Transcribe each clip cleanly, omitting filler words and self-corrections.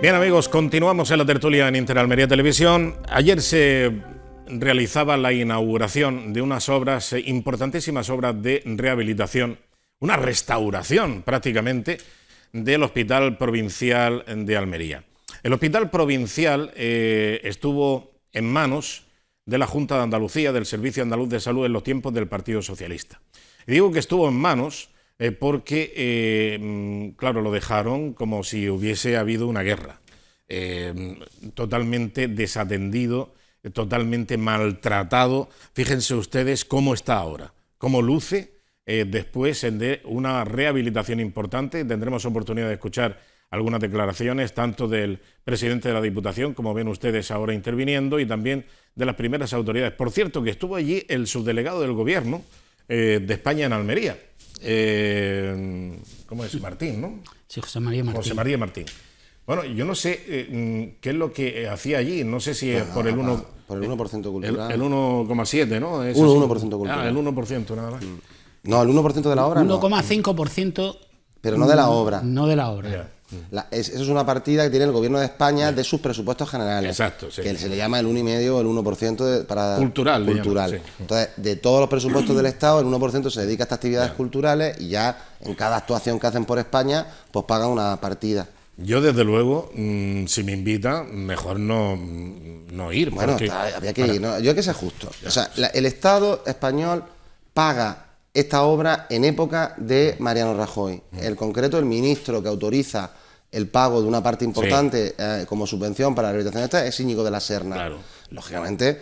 Bien, amigos, continuamos en la tertulia en Interalmería Televisión. Ayer se realizaba la inauguración de unas obras, importantísimas obras de rehabilitación, una restauración prácticamente del Hospital Provincial de Almería. El Hospital Provincial estuvo en manos de la Junta de Andalucía, del Servicio Andaluz de Salud, en los tiempos del Partido Socialista. Y digo que estuvo en manos porque, claro, lo dejaron como si hubiese habido una guerra, totalmente desatendido, totalmente maltratado. Fíjense ustedes cómo está ahora, cómo luce después de una rehabilitación importante. Tendremos oportunidad de escuchar algunas declaraciones, tanto del presidente de la Diputación, como ven ustedes ahora interviniendo, y también de las primeras autoridades. Por cierto, que estuvo allí el subdelegado del Gobierno de España en Almería. ¿Cómo es? Martín, ¿no? Sí, José María Martín. José María Martín. Bueno, yo no sé qué es lo que hacía allí, no sé si es por el 1%. Por el 1% cultural. El 1,7, ¿no? 1% cultural. Ah, el 1% nada más. No, el 1% de la obra 1,5%. Pero no de la obra. No de la obra. Eso es una partida que tiene el Gobierno de España de sus presupuestos generales. Exacto, sí. Que se le llama el 1,5 o el 1% para cultural. Sí. Entonces, de todos los presupuestos del Estado, el 1% se dedica a estas actividades culturales, y ya en cada actuación que hacen por España, pues pagan una partida. Yo, desde luego, si me invita, mejor no ir. Bueno, porque, había que ir, ¿no? Yo hay que ser justo. O sea, el Estado español paga esta obra en época de Mariano Rajoy. En concreto, el ministro que autoriza el pago de una parte importante como subvención para la rehabilitación esta es Íñigo de la Serna. Claro. Lógicamente,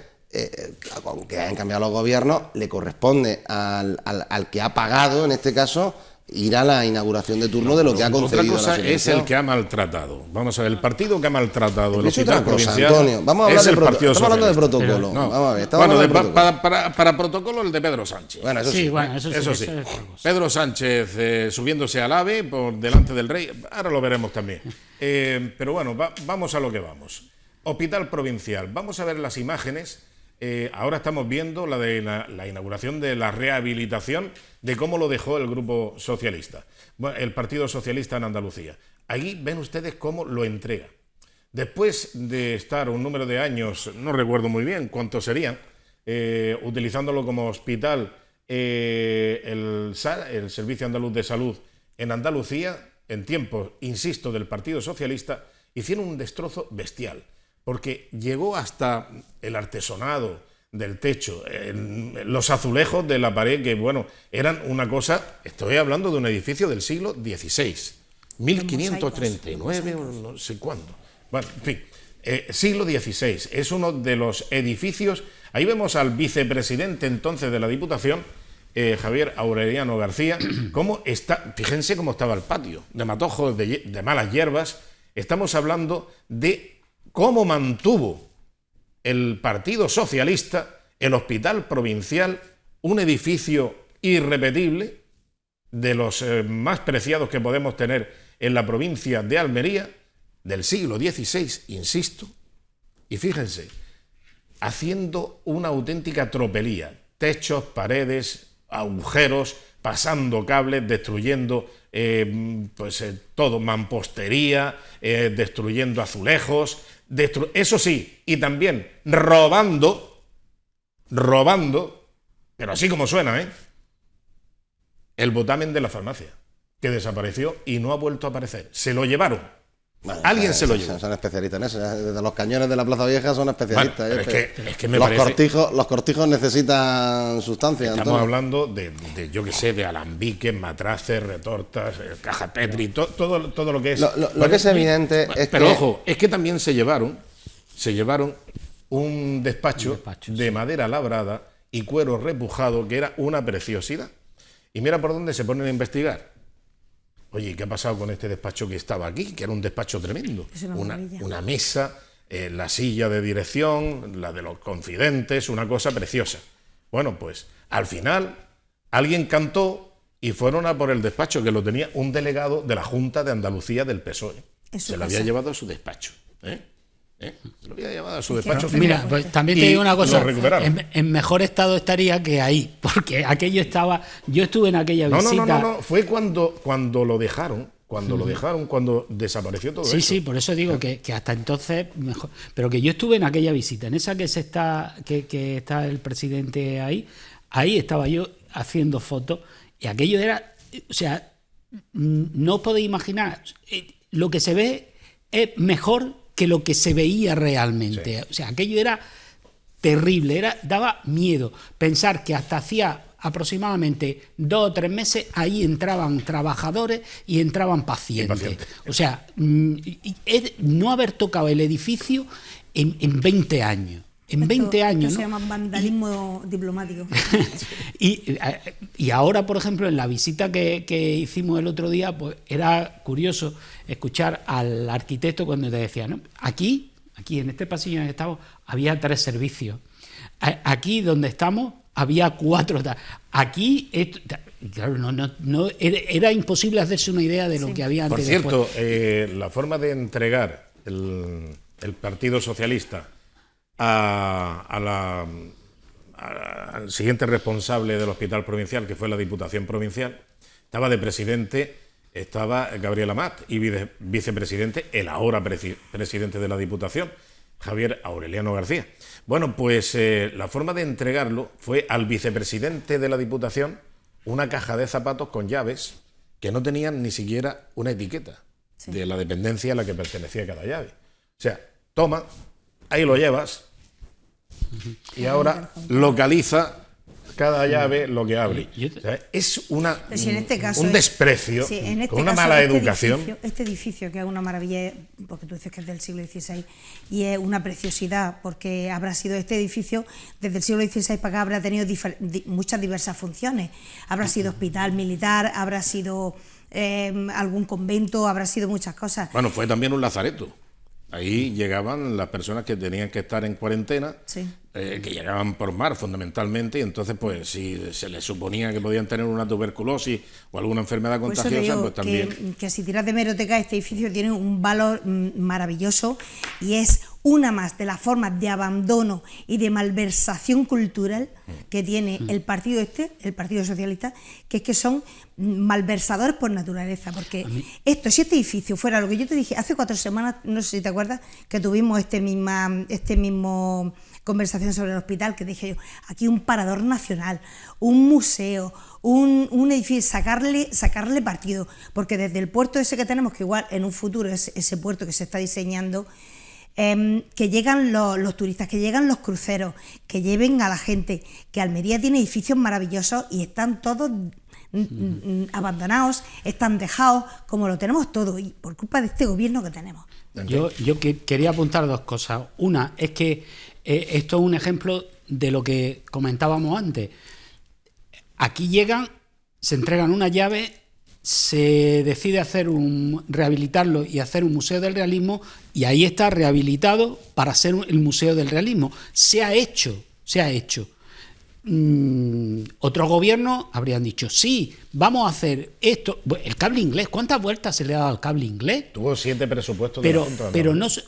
aunque hayan cambiado los gobiernos, le corresponde al que ha pagado, en este caso, ir a la inauguración de turno de lo que ha concedido. Otra cosa es el que ha maltratado. Vamos a ver, el partido que ha maltratado el Hospital Provincial, Antonio, vamos a hablar estamos hablando de protocolo. Pero, no. Vamos a ver, para protocolo, el de Pedro Sánchez. Bueno, eso sí. Pedro Sánchez subiéndose al AVE por delante del rey, ahora lo veremos también. Pero bueno, vamos a lo que vamos. Hospital Provincial, vamos a ver las imágenes. Ahora estamos viendo la de la inauguración de la rehabilitación, de cómo lo dejó el Grupo Socialista, el Partido Socialista en Andalucía. Ahí ven ustedes cómo lo entrega. Después de estar un número de años, no recuerdo muy bien cuántos serían, utilizándolo como hospital, el Servicio Andaluz de Salud en Andalucía, en tiempos, insisto, del Partido Socialista, hicieron un destrozo bestial, porque llegó hasta el artesonado del techo, los azulejos de la pared, que bueno, eran una cosa. Estoy hablando de un edificio del siglo XVI, 1539, no sé cuándo. Bueno, en fin, siglo XVI, es uno de los edificios. Ahí vemos al vicepresidente entonces de la Diputación, Javier Aureliano García, cómo está, fíjense cómo estaba el patio, de matojos, de malas hierbas. Estamos hablando de cómo mantuvo el Partido Socialista el Hospital Provincial, un edificio irrepetible, de los más preciados que podemos tener en la provincia de Almería, del siglo XVI, insisto, y fíjense, haciendo una auténtica tropelía, techos, paredes, agujeros, pasando cables, destruyendo todo, mampostería, destruyendo azulejos, eso sí, y también robando, pero así como suena, el botamen de la farmacia, que desapareció y no ha vuelto a aparecer. Se lo llevaron. Bueno, alguien se lo llevó. Son especialistas en eso. Desde los cañones de la Plaza Vieja son especialistas. Bueno, es que me los parece... los cortijos necesitan sustancia. Estamos hablando de yo qué sé, de alambiques, matraces, retortas, caja Petri, todo lo que es. Lo que es evidente es pero que... ojo, es que también se llevaron un despacho de madera labrada y cuero repujado, que era una preciosidad. Y mira por dónde se ponen a investigar. Oye, ¿qué ha pasado con este despacho que estaba aquí? Que era un despacho tremendo. Una mesa, la silla de dirección, la de los confidentes, una cosa preciosa. Bueno, pues al final alguien cantó y fueron a por el despacho, que lo tenía un delegado de la Junta de Andalucía del PSOE. Se lo había llevado a su despacho. Se lo había llevado a su despacho. Mira, pues también te digo una cosa, en mejor estado estaría que ahí, porque aquello estaba, yo estuve en aquella visita. No, fue cuando lo dejaron, cuando lo dejaron, cuando desapareció todo eso. Sí, por eso digo que hasta entonces mejor. Pero que yo estuve en aquella visita, en esa que está el presidente ahí estaba yo haciendo fotos y aquello era, o sea, no os podéis imaginar, lo que se ve es mejor que lo que se veía realmente. Sí. O sea, aquello era terrible, daba miedo pensar que hasta hacía aproximadamente 2 o 3 meses ahí entraban trabajadores y entraban pacientes. O sea, no haber tocado el edificio en 20 años. En 20 años, ¿no? Se llama vandalismo diplomático. y ahora, por ejemplo, en la visita que hicimos el otro día, pues era curioso escuchar al arquitecto cuando te decía, ¿no? Aquí en este pasillo en el que estamos, había 3 servicios. Aquí donde estamos, había 4. Aquí, claro, no, era imposible hacerse una idea de lo que había antes. Por cierto, la forma de entregar el Partido Socialista al siguiente responsable del hospital provincial, que fue la Diputación Provincial, estaba de presidente, estaba Gabriel Amat, y vicepresidente, el ahora presidente de la Diputación, Javier Aureliano García. Bueno, pues la forma de entregarlo fue al vicepresidente de la Diputación una caja de zapatos con llaves que no tenían ni siquiera una etiqueta de la dependencia a la que pertenecía cada llave. O sea, toma, ahí lo llevas y ahora localiza cada llave lo que abre. O sea, es un desprecio, con una mala educación. Este edificio, que es una maravilla, porque tú dices que es del siglo XVI, y es una preciosidad, porque habrá sido este edificio, desde el siglo XVI para acá, habrá tenido muchas diversas funciones. Habrá sido hospital militar, habrá sido algún convento, habrá sido muchas cosas. Bueno, fue también un lazareto. Ahí llegaban las personas que tenían que estar en cuarentena, que llegaban por mar fundamentalmente, y entonces pues si se les suponía que podían tener una tuberculosis o alguna enfermedad contagiosa, pues también... Que si tiras de hemeroteca, este edificio tiene un valor maravilloso y es una más de las formas de abandono y de malversación cultural que tiene el partido socialista, que es que son malversadores por naturaleza, porque si este edificio fuera lo que yo te dije hace 4 semanas, no sé si te acuerdas, que tuvimos este mismo conversación sobre el hospital, que dije yo, aquí un parador nacional, un museo, un edificio, sacarle partido, porque desde el puerto ese que tenemos, que igual en un futuro es ese puerto que se está diseñando, que llegan los turistas, que llegan los cruceros, que lleven a la gente, que Almería tiene edificios maravillosos y están todos abandonados, están dejados, como lo tenemos todo, y por culpa de este gobierno que tenemos. Yo quería apuntar 2 cosas. Una es que esto es un ejemplo de lo que comentábamos antes. Aquí llegan, se entregan una llave, se decide rehabilitarlo y hacer un museo del realismo, y ahí está rehabilitado para ser el museo del realismo. Se ha hecho. Otros gobiernos habrían dicho, sí, vamos a hacer esto. El cable inglés, ¿cuántas vueltas se le ha dado al cable inglés? Tuvo 7 presupuestos de la Junta.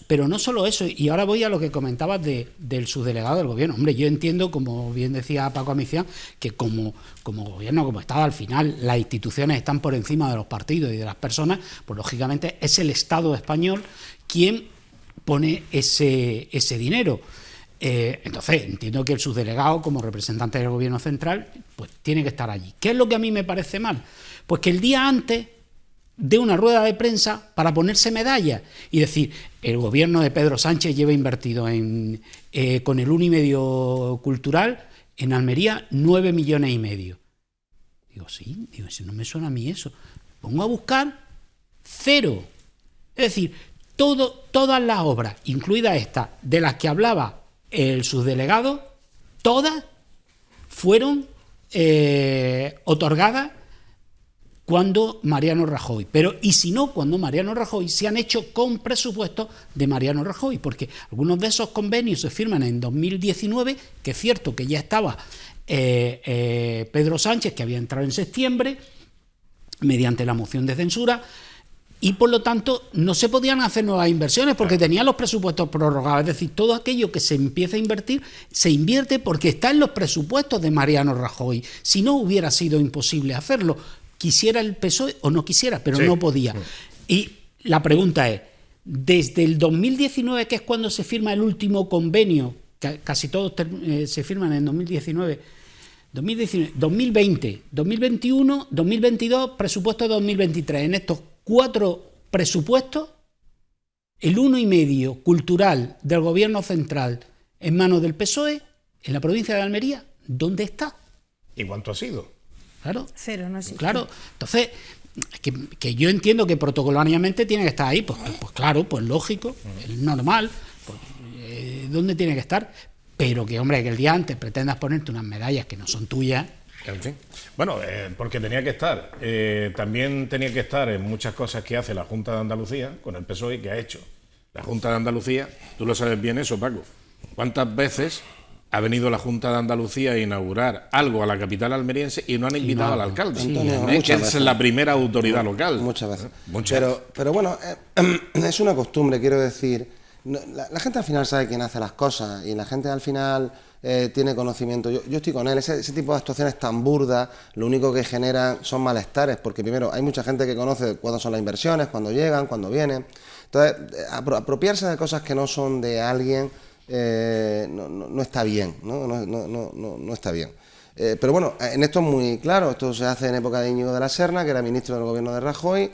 Pero no solo eso, y ahora voy a lo que comentabas del subdelegado del gobierno. Hombre, yo entiendo, como bien decía Paco Amicián, que como gobierno, como Estado, al final las instituciones están por encima de los partidos y de las personas, pues lógicamente es el Estado español quien pone ese dinero. Entonces entiendo que el subdelegado, como representante del gobierno central, pues tiene que estar allí. ¿Qué es lo que a mí me parece mal? Pues que el día antes de una rueda de prensa para ponerse medallas y decir, el gobierno de Pedro Sánchez lleva invertido con el 1,5 cultural en Almería 9,5 millones. Digo, si no me suena a mí eso. Pongo a buscar 0. Es decir, todas las obras, incluidas esta, de las que hablaba el subdelegado, todas fueron otorgadas cuando Mariano Rajoy. Pero, y si no, cuando Mariano Rajoy, se han hecho con presupuestos de Mariano Rajoy, porque algunos de esos convenios se firman en 2019, que es cierto que ya estaba Pedro Sánchez, que había entrado en septiembre, mediante la moción de censura, y por lo tanto no se podían hacer nuevas inversiones porque tenían los presupuestos prorrogados. Es decir, todo aquello que se empieza a invertir, se invierte porque está en los presupuestos de Mariano Rajoy. Si no, hubiera sido imposible hacerlo. quisiera el PSOE o no quisiera, pero Sí. no podía. Y la pregunta es, desde el 2019, que es cuando se firma el último convenio, casi todos se firman en 2019, 2020, 2021, 2022, presupuesto 2023. En estos 4 presupuestos, el 1,5 cultural del gobierno central en manos del PSOE, en la provincia de Almería, ¿dónde está? ¿Y cuánto ha sido? Claro. Cero, no existe. Claro, entonces, que yo entiendo que protocolariamente tiene que estar ahí, pues claro, pues lógico, es normal, pues, ¿dónde tiene que estar? Pero que, hombre, que el día antes pretendas ponerte unas medallas que no son tuyas. En fin. Bueno, porque tenía que estar. También tenía que estar en muchas cosas que hace la Junta de Andalucía con el PSOE, que ha hecho la Junta de Andalucía. Tú lo sabes bien eso, Paco. ¿Cuántas veces ha venido la Junta de Andalucía a inaugurar algo a la capital almeriense y no han invitado al alcalde? Sí, Antonio, que muchas es veces. la primera autoridad local. Muchas veces. Muchas. Pero bueno, es una costumbre, quiero decir. La gente al final sabe quién hace las cosas y la gente al final tiene conocimiento. Yo estoy con él. Ese tipo de actuaciones tan burdas, lo único que generan son malestares, porque primero hay mucha gente que conoce cuándo son las inversiones, cuándo llegan, cuándo vienen. Entonces, apropiarse de cosas que no son de alguien no está bien, no está bien. Pero bueno, en esto es muy claro. Esto se hace en época de Íñigo de la Serna, que era ministro del gobierno de Rajoy.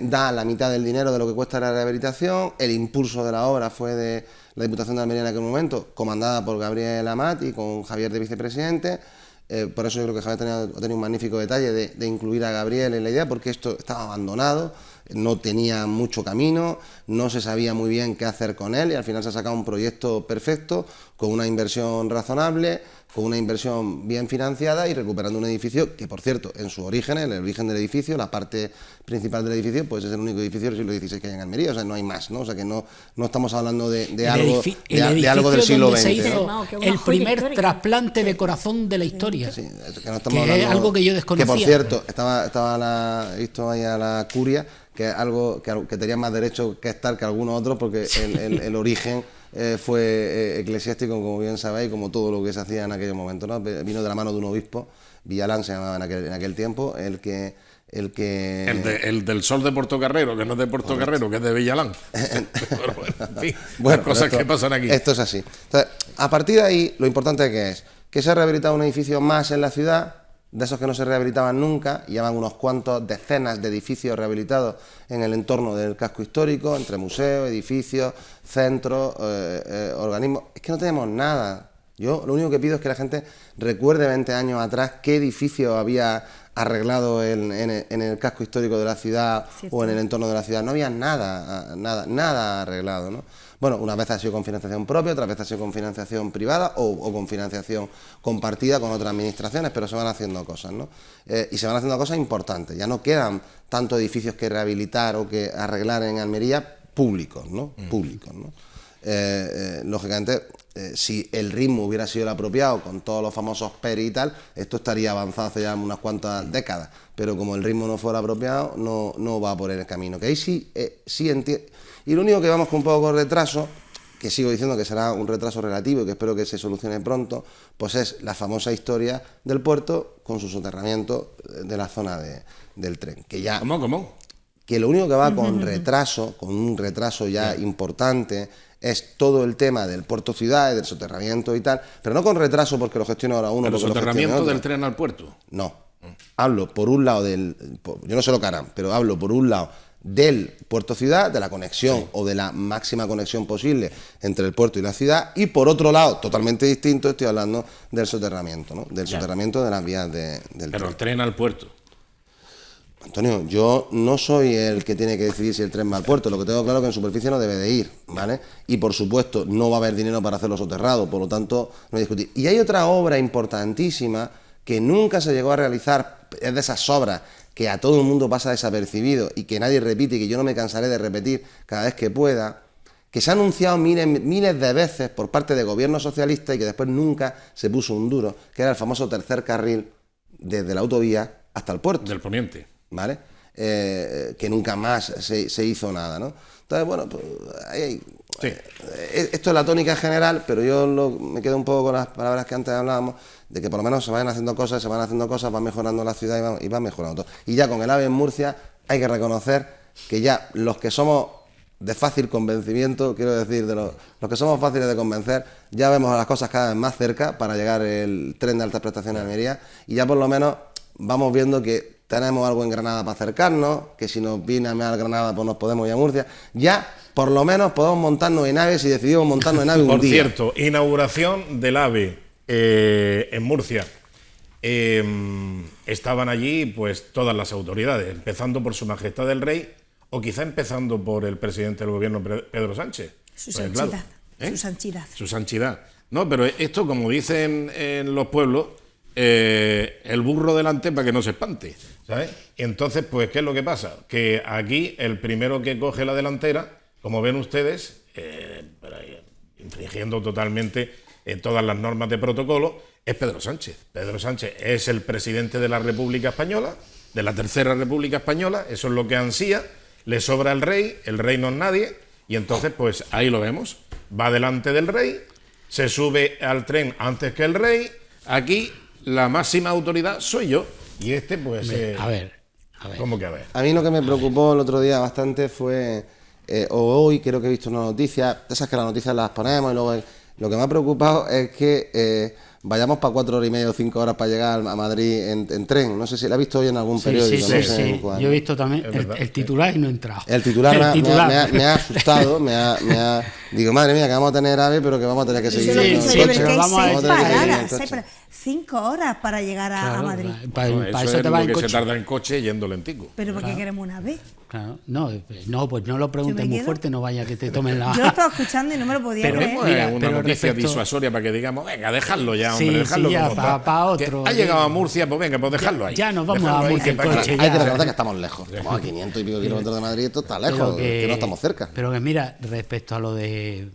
Da la mitad del dinero de lo que cuesta la rehabilitación. El impulso de la obra fue de la Diputación de Almería en aquel momento, comandada por Gabriel Amat y con Javier de vicepresidente. Por eso yo creo que Javier ha tenido un magnífico detalle de incluir a Gabriel en la idea, porque esto estaba abandonado, no tenía mucho camino, no se sabía muy bien qué hacer con él y al final se ha sacado un proyecto perfecto, con una inversión razonable, con una inversión bien financiada y recuperando un edificio que, por cierto, en su origen, en el origen del edificio, la parte principal del edificio, pues es el único edificio del siglo XVI que hay en Almería, o sea, no hay más, ¿no? O sea, que no estamos hablando de algo del siglo donde se XX, hizo ¿no? que una el joya primer histórica. trasplante de corazón de la historia. Sí, que no estamos Que hablando, es algo que yo desconocía. Que, por cierto, he visto ahí a la curia, que es algo que tenía más derecho que estar que algunos otros, porque el origen fue eclesiástico, como bien sabéis, como todo lo que se hacía en aquel momento, ¿no? Vino de la mano de un obispo, Villalán se llamaba en aquel tiempo, el del Sol de Portocarrero, que no es de Portocarrero, que es de Villalán. Pero bueno, en fin, Bueno, las cosas esto, que pasan aquí. Esto es así. Entonces, a partir de ahí, lo importante que se ha rehabilitado un edificio más en la ciudad, de esos que no se rehabilitaban nunca, y llevan unos cuantos decenas de edificios rehabilitados en el entorno del casco histórico, entre museos, edificios, centros, organismos. Es que no tenemos nada. Yo lo único que pido es que la gente recuerde 20 años atrás qué edificio había arreglado en el casco histórico de la ciudad. Cierto. O en el entorno de la ciudad. No había nada arreglado, ¿no? Bueno, unas veces ha sido con financiación propia, otras veces ha sido con financiación privada o con financiación compartida con otras administraciones, pero se van haciendo cosas, ¿no? Y se van haciendo cosas importantes. Ya no quedan tantos edificios que rehabilitar o que arreglar en Almería públicos, ¿no? Públicos, ¿no? Lógicamente, si el ritmo hubiera sido el apropiado con todos los famosos PERI y tal, esto estaría avanzado hace ya unas cuantas décadas, pero como el ritmo no fuera apropiado, no va por el camino. Que ahí sí entiendo. Y lo único que vamos con un poco de retraso, que sigo diciendo que será un retraso relativo y que espero que se solucione pronto, pues es la famosa historia del puerto con su soterramiento de la zona del tren. Que ya, ¿Cómo? Que lo único que va con retraso, con un retraso ya importante, es todo el tema del puerto ciudad, del soterramiento y tal, pero no con retraso porque lo gestiona ahora uno. ¿Pero porque soterramiento lo del tren al puerto? No. Hablo por un lado yo no sé lo que harán, pero hablo por un lado del puerto ciudad, de la conexión o de la máxima conexión posible entre el puerto y la ciudad, y por otro lado, totalmente distinto, estoy hablando del soterramiento, ¿no? Del soterramiento de las vías del tren. Pero el tren al puerto. Antonio, yo no soy el que tiene que decidir si el tren va al puerto, lo que tengo claro es que en superficie no debe de ir, ¿vale? Y por supuesto no va a haber dinero para hacerlo soterrado, por lo tanto no hay discutir. Y hay otra obra importantísima que nunca se llegó a realizar, es de esas obras que a todo el mundo pasa desapercibido y que nadie repite y que yo no me cansaré de repetir cada vez que pueda, que se ha anunciado miles de veces por parte de gobiernos socialistas y que después nunca se puso un duro, que era el famoso tercer carril desde la autovía hasta el puerto. Del poniente. ¿Vale? Que nunca más se hizo nada, ¿no? Entonces, bueno, pues Sí. Esto es la tónica general, pero yo me quedo un poco con las palabras que antes hablábamos, de que por lo menos se van haciendo cosas, va mejorando la ciudad y va mejorando todo. Y ya con el AVE en Murcia hay que reconocer que ya los que somos de fácil convencimiento, quiero decir, de los que somos fáciles de convencer, ya vemos las cosas cada vez más cerca para llegar el tren de altas prestaciones a Almería, y ya por lo menos vamos viendo que tenemos algo en Granada para acercarnos, que si nos viene a mear Granada pues nos podemos ir a Murcia. Ya por lo menos podemos montarnos en AVE si decidimos montarnos en AVE un día. Por cierto, inauguración del AVE en Murcia. Estaban allí pues todas las autoridades, empezando por Su Majestad el Rey, o quizá empezando por el presidente del gobierno, Pedro Sánchez. Su Pues, sanchidad. claro, Su sanchidad. Su sanchidad. No, pero esto, como dicen en los pueblos, el burro delante para que no se espante, ¿sabes? Y entonces, pues, ¿qué es lo que pasa? Que aquí el primero que coge la delantera, como ven ustedes, infringiendo totalmente todas las normas de protocolo, es Pedro Sánchez. Pedro Sánchez es el presidente de la República Española, de la Tercera República Española, eso es lo que ansía, le sobra el rey no es nadie, y entonces, pues, ahí lo vemos, va delante del rey, se sube al tren antes que el rey, aquí la máxima autoridad soy yo, y pues... A ver. ¿Cómo que a ver? A mí lo que me preocupó el otro día bastante fue, o hoy creo que he visto una noticia, esas que las noticias las ponemos y luego lo que me ha preocupado es que vayamos para 4 horas y media o 5 horas para llegar a Madrid en tren. No sé si la he visto hoy en algún periódico. No sé en cuál. Yo he visto también el titular y no he entrado. El titular me ha asustado, digo, madre mía, que vamos a tener AVE, pero que vamos a tener que seguir. Pero vamos a ver, 5 horas para llegar a Madrid. Para eso te es vas lo en que coche. se tarda en coche yendo lentico. ¿Pero por qué queremos una AVE? Claro. No, pues no lo preguntes ¿Yo me muy quedo? fuerte, no vaya que te tomen la... Yo lo estaba escuchando y no me lo podía Pero creer. mira, Una pero noticia respecto- disuasoria para que digamos, venga, dejadlo ya, Sí, hombre, dejadlo sí, ya, como pa otro. Que ha llegado a Murcia, pues venga, pues dejadlo ahí. Ya nos vamos Dejadlo a ahí, Murcia que en para qué. coche. Hay que ya. reconocer que estamos lejos. Estamos a 500 y pico kilómetros de Madrid, esto está lejos, Pero que no estamos cerca. Pero que mira, respecto a lo de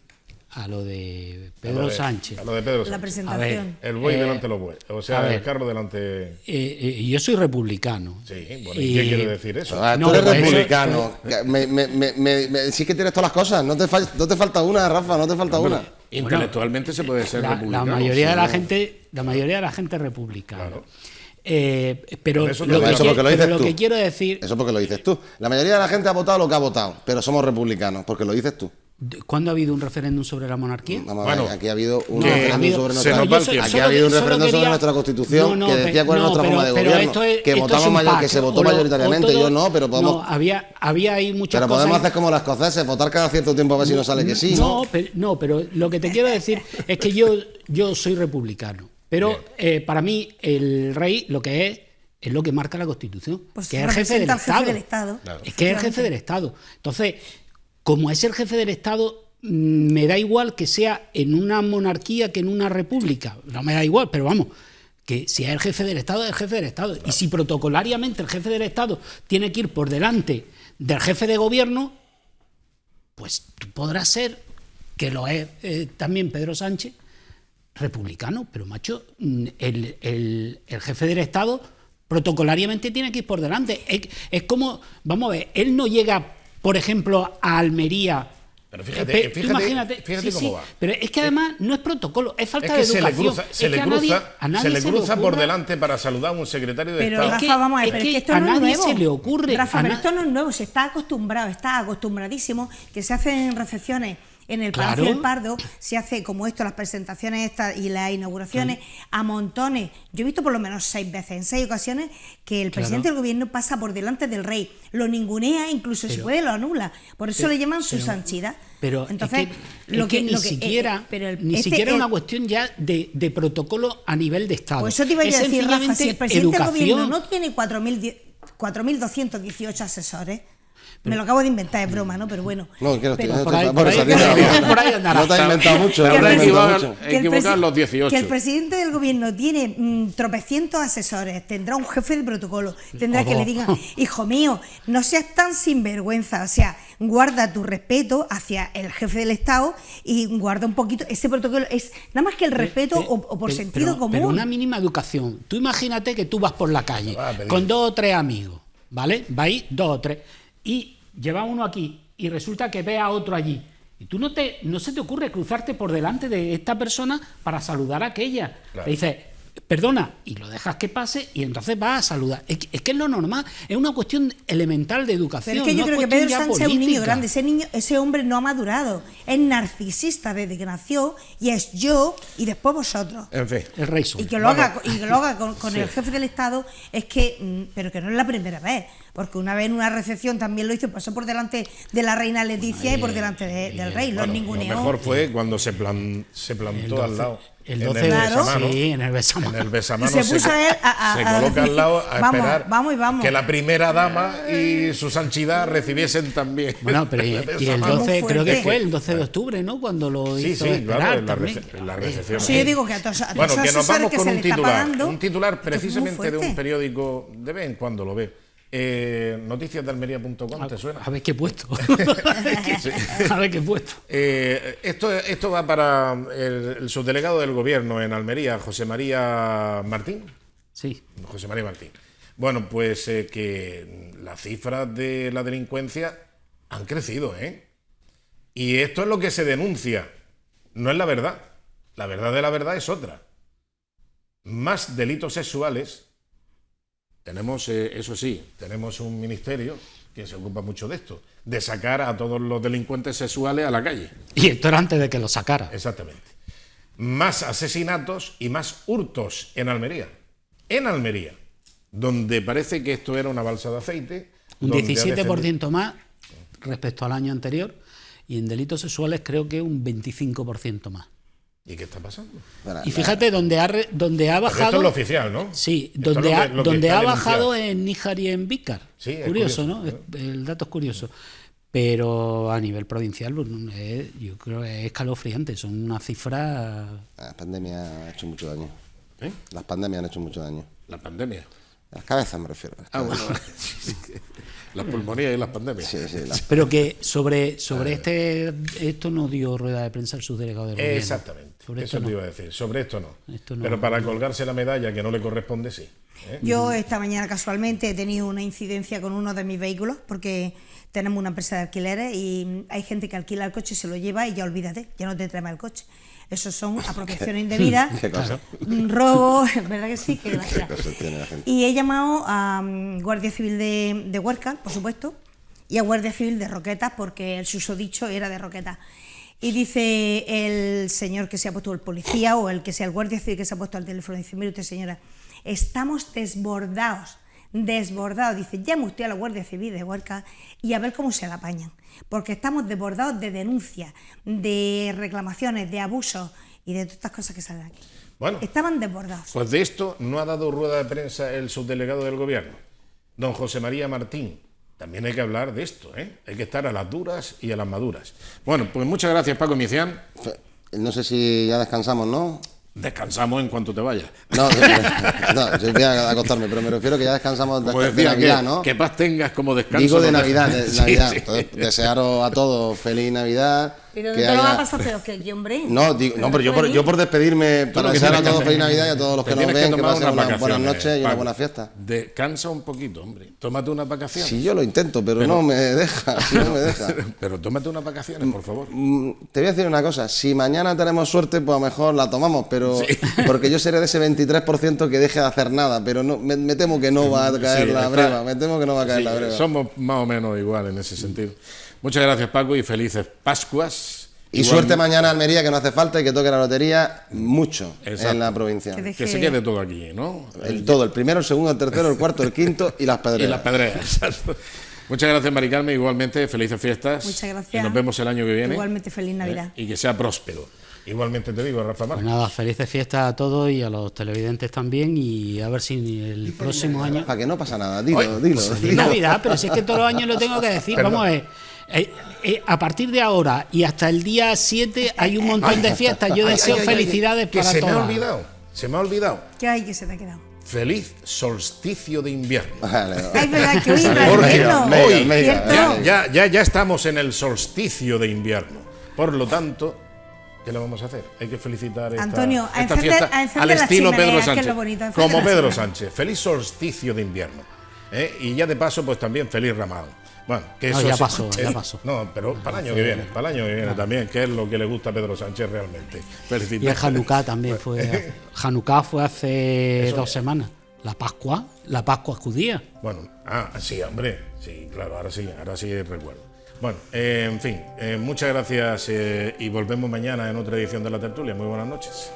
Pedro Sánchez. A lo de Pedro La Sánchez. presentación. El buey delante lo buey. O a sea, ver. el carro delante... Yo soy republicano. Sí, bueno, ¿y qué quiere decir eso? Ah, No, tú eres pues, republicano. Sí que tienes todas las cosas. No te falta una, Rafa, no te falta una. Intelectualmente se puede ser La republicano. mayoría de sí, la ¿no? gente, la mayoría de la gente es republicana. Claro. Pero Eso lo, porque que, lo dices pero lo tú. que quiero decir, Eso porque lo dices tú. La mayoría de la gente ha votado lo que ha votado, pero somos republicanos, porque lo dices tú. ¿cuándo ha habido un referéndum sobre la monarquía? Vamos a ver, Bueno, aquí ha habido un que referéndum ha habido- sobre se nuestra nos va el Aquí tiempo. ha habido un Solo referéndum sobre quería- nuestra constitución No, que decía cuál es nuestra forma de pero gobierno. esto es- Que esto votamos es un mayor, que pacto. se votó O lo- mayoritariamente. o todo- Yo no, pero podemos. No, había ahí muchas Pero cosas. podemos hacer como las escoceses, votar cada cierto tiempo a ver si nos sale que sí, ¿no? Pero lo que te quiero decir es que yo soy republicano. Pero para mí el rey lo que es lo que marca la Constitución, Pues que es el jefe del representa al jefe Estado. del Estado. Claro. Es que es el jefe del Estado. Entonces, como es el jefe del Estado, me da igual que sea en una monarquía que en una república. No me da igual, pero vamos, que si es el jefe del Estado, es el jefe del Estado. Y si protocolariamente el jefe del Estado tiene que ir por delante del jefe de gobierno, pues tú podrás ser, que lo es también Pedro Sánchez, republicano, pero macho, el jefe del Estado protocolariamente tiene que ir por delante. Es como, vamos a ver, él no llega, por ejemplo, a Almería. Pero fíjate, Tú imagínate, fíjate cómo va. Pero es que además no es protocolo, es falta Es que de se le educación. cruza, Es se le que a nadie- cruza, a nadie se le cruza por ocurra- delante para saludar a un secretario de Pero Estado. Rafa, vamos a ver, es pero que es que esto a no es nadie nuevo. se le ocurre, Rafa, a pero na- esto no es nuevo, se está acostumbrado, está acostumbradísimo que se hacen recepciones en el Palacio Claro. del Pardo, se hace como esto, las presentaciones estas y las inauguraciones a montones. Yo he visto por lo menos 6 veces, en 6 ocasiones, que el presidente del gobierno pasa por delante del rey, lo ningunea, incluso si puede lo anula. Por eso le llaman su sanchidad. Pero entonces, es que ni siquiera es una cuestión ya de protocolo a nivel de Estado. Pues eso te iba a Es decir, Rafa, si el sencillamente presidente del gobierno educación. no tiene 4.218 asesores, me lo acabo de inventar, es broma, ¿no? Pero bueno. No, que no Pero- estoy- por ahí- por eso por ahí- a ti te- por ahí andará. No te has inventado mucho, Que no el te has inventado presi- mucho. que el equivocar presi- los 18. Que el presidente del gobierno tiene tropecientos asesores, tendrá un jefe de protocolo, tendrá que le digan, hijo mío, no seas tan sinvergüenza, o sea, guarda tu respeto hacia el jefe del Estado y guarda un poquito, ese protocolo es nada más que el respeto o por sentido común. Pero una mínima educación. Tú imagínate que tú vas por la calle va a pedir. con 2 o 3 amigos, ¿vale? Vais 2 o 3 y lleva uno aquí y resulta que ve a otro allí Y tú no se te ocurre cruzarte por delante de esta persona para saludar a aquella. Claro. Le dices, perdona, y lo dejas que pase y entonces vas a saludar. Es que es lo normal, es una cuestión elemental de educación. Pero es que yo no creo que cuestión Pedro ya Sánchez es un niño política. grande, ese hombre no ha madurado, es narcisista desde que nació y es yo y después vosotros. En fin. El rey sol. Y que lo haga con el jefe del Estado es que, pero que no es la primera vez, porque una vez en una recepción también lo hizo, pasó por delante de la reina Leticia y por delante del rey, Bueno, los lo ninguneó. mejor fue cuando se plantó al lado. El en 12 besamano. Sí, en el besamano. En el besamano Y se puso él se coloca al lado a vamos, esperar vamos. que la primera dama y su sanchidad recibiesen también. Bueno, pero y el besamano. 12, creo que fuerte. fue el 12 de octubre, ¿no? Cuando lo Sí, hizo sí, esperar claro, en también. la recepción. Sí, yo digo que a todos Bueno, esos que nos asesores vamos que con se un le está titular. pagando, Un titular esto es muy precisamente de un fuerte. periódico, de vez en cuando lo veo. Noticiasdealmería.com, ¿te suena? A ver qué he puesto. A ver qué he puesto. Esto va para el subdelegado del gobierno en Almería, José María Martín. Sí. José María Martín. Bueno, pues que las cifras de la delincuencia han crecido, ¿eh? Y esto es lo que se denuncia. No es la verdad. La verdad de la verdad es otra. Más delitos sexuales. Tenemos, eso sí, tenemos un ministerio que se ocupa mucho de esto, de sacar a todos los delincuentes sexuales a la calle. Y esto era antes de que lo sacara. Exactamente. Más asesinatos y más hurtos en Almería. En Almería, donde parece que esto era una balsa de aceite. Un donde ha 17% más respecto al año anterior. Y en delitos sexuales creo que un 25% más. ¿Y qué está pasando? Bueno, Y fíjate, donde ha Pero bajado... esto es lo oficial, ¿no? Sí, Esto es donde lo que donde está ha bajado denunciado. en Níjar y en Vícar. Sí, es curioso, curioso, ¿no? El dato es curioso. Pero a nivel provincial, pues, yo creo que es escalofriante. Son unas cifras... La pandemia ha hecho mucho daño. ¿Eh? Las pandemias han hecho mucho daño. La pandemia. Las cabezas me refiero. Las Ah, cabezas. bueno. Las pulmonías y las pandemias. Sí, sí, las- Pero que sobre esto no dio rueda de prensa el subdelegado del gobierno. Exactamente. Sobre Eso esto te no. iba a decir. Sobre esto no. Esto no. Pero para colgarse la medalla que no le corresponde, sí. ¿eh? Yo esta mañana casualmente he tenido una incidencia con uno de mis vehículos porque tenemos una empresa de alquileres y hay gente que alquila el coche y se lo lleva y ya olvídate, ya no te trae más el coche. Esos son apropiaciones indebidas, ¿Qué cosa? robo, ¿verdad que sí? ¿Qué cosa tiene la gente? Y he llamado a Guardia Civil de Huércal, por supuesto, y a Guardia Civil de Roquetas, porque el susodicho era de Roquetas. Y dice el señor que se ha puesto, el policía o el que sea el Guardia Civil que se ha puesto al teléfono, dice, mire usted señora, estamos desbordados. Dice, llame usted a la Guardia Civil de Huércal y a ver cómo se la apañan. Porque estamos desbordados de denuncias, de reclamaciones, de abusos y de todas estas cosas que salen aquí. Bueno. Estaban desbordados. Pues de esto no ha dado rueda de prensa el subdelegado del gobierno, don José María Martín. También hay que hablar de esto, ¿eh? Hay que estar a las duras y a las maduras. Bueno, pues muchas gracias, Paco Micián. No sé si ya descansamos, ¿no? Descansamos en cuanto te vayas. No, yo voy a acostarme, pero me refiero que ya descansamos Como de decía, Navidad, ¿no? que paz tengas como descanso. Digo de no Navidad, de Sí, Navidad. sí. Entonces, desearos a todos feliz Navidad. Pero que no te lo va a haya- pasar peor que aquí, hombre. No, pero yo por despedirme, Tú para lo que desear a tienes que todos hacer- feliz Navidad y a todos los te que nos tienes ven, que tomar pasen unas unas buenas vacaciones, noches y una Paco. buena fiesta. Descansa un poquito, hombre. Tómate unas vacaciones. Sí, yo lo intento, pero no me deja, no me deja. Pero tómate unas vacaciones, por favor. Te voy a decir una cosa, si mañana tenemos suerte, pues a lo mejor la tomamos, pero porque yo seré de ese 23% que deje de hacer nada, pero no, me temo que no va a caer Sí, la está- breva, me temo que no va a caer Sí, la breva. somos más o menos igual en ese sentido. Muchas gracias, Paco, y felices Pascuas. Y suerte mañana Almería, que no hace falta y que toque la lotería mucho Exacto. en la provincia. Que Que se quede todo aquí, ¿no? Todo, el primero, el segundo, el tercero, el cuarto, el quinto y las Y pedreras. las pedreras. exacto. Muchas gracias, Mari Carmen. Igualmente, felices fiestas. Muchas gracias. Y nos vemos el año que viene. Igualmente, feliz Navidad. Y que sea próspero. Igualmente te digo, Rafa Mar. Pues nada, felices fiestas a todos y a los televidentes también. Y a ver si el próximo año... Para que no pasa nada, dilo, Oye, dilo. Feliz dilo. Navidad, pero si es que todos los años lo tengo que decir. Perdón. Vamos a ver. A partir de ahora y hasta el día 7 hay un montón de fiestas. Yo deseo felicidades que para se me ha todas. olvidado. Se me ha olvidado. ¿Qué hay que se te ha quedado? Feliz solsticio de invierno. Vale, vale. Ay, verdad que hoy iba Porque a decirlo. mega, hoy mega. ¿Cierto? ya estamos en el solsticio de invierno. Por lo tanto, ¿qué le vamos a hacer? Hay que felicitar esta, Antonio, a esta encender- fiesta a encender al la estilo chimenea, Pedro que es Sánchez. lo bonito, encender Como la Pedro chimenea. Sánchez. Feliz solsticio de invierno. Y ya de paso, pues también feliz Ramadán. Bueno, que No, eso ya sí, pasó, ya pasó. No, pero para el año que viene, también, que es lo que le gusta a Pedro Sánchez realmente. Y el Hanukkah también fue. Hanukkah fue hace 2 semanas. La Pascua judía. Bueno, sí, hombre, sí, claro, ahora sí recuerdo. Bueno, en fin, muchas gracias y volvemos mañana en otra edición de La Tertulia. Muy buenas noches.